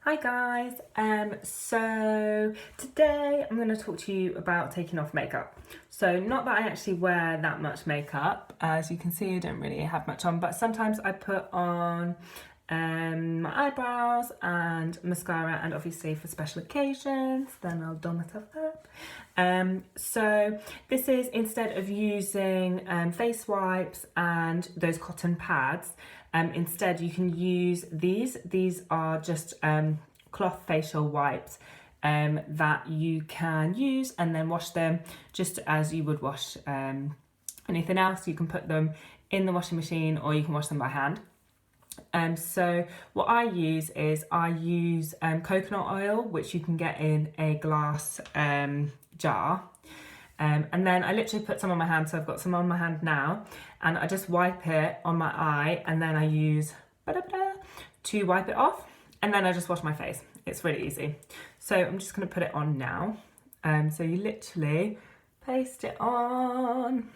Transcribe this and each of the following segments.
Hi guys, so today I'm going to talk to you about taking off makeup. So not that I actually wear that much makeup, as you can see I don't really have much on, but sometimes I put on my eyebrows and mascara, and obviously for special occasions then I'll doll myself up. So this is, instead of using face wipes and those cotton pads, instead you can use these. These are just cloth facial wipes that you can use and then wash them just as you would wash anything else. You can put them in the washing machine or you can wash them by hand. So what I use is coconut oil, which you can get in a glass jar. And then I literally put some on my hand, so I've got some on my hand now, and I just wipe it on my eye, and then I use to wipe it off, and then I just wash my face. It's really easy. So I'm just going to put it on now. So you literally paste it on,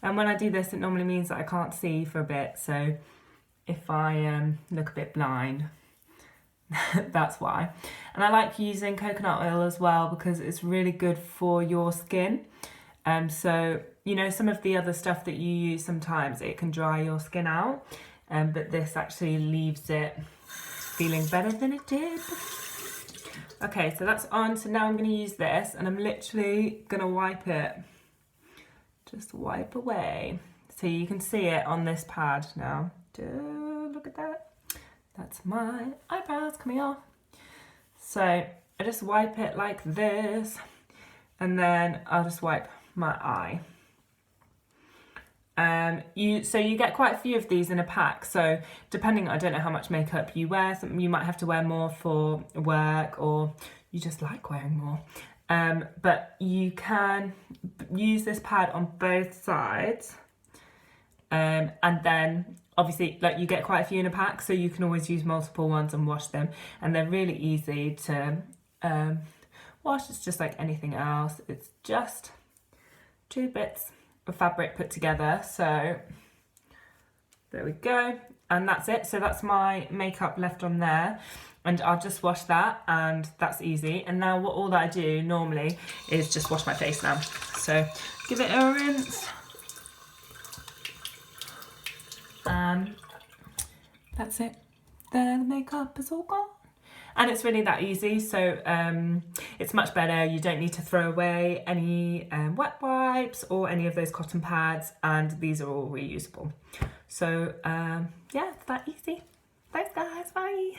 and when I do this it normally means that I can't see for a bit, so if I look a bit blind, that's why. And I like using coconut oil as well because it's really good for your skin. So you know, some of the other stuff that you use, sometimes it can dry your skin out, but this actually leaves it feeling better than it did. Okay, so that's on. So now I'm going to use this, and I'm literally going to wipe it. Just wipe away. So you can see it on this pad now. Look at that. That's my eyebrows coming off. So I just wipe it like this, and then I'll just wipe my eye. So you get quite a few of these in a pack, so depending, I don't know how much makeup you wear, you might have to wear more for work, or you just like wearing more. But you can use this pad on both sides, and then obviously, like, you get quite a few in a pack, so you can always use multiple ones and wash them, and they're really easy to wash. It's just like anything else. It's just 2 bits of fabric put together. So there we go, and that's it. So that's my makeup left on there, and I'll just wash that, and that's easy. And now all that I do normally is just wash my face now. So give it a rinse. That's it. The makeup is all gone, and it's really that easy. So it's much better. You don't need to throw away any wet wipes or any of those cotton pads, and these are all reusable. So yeah, it's that easy. Thanks guys, bye.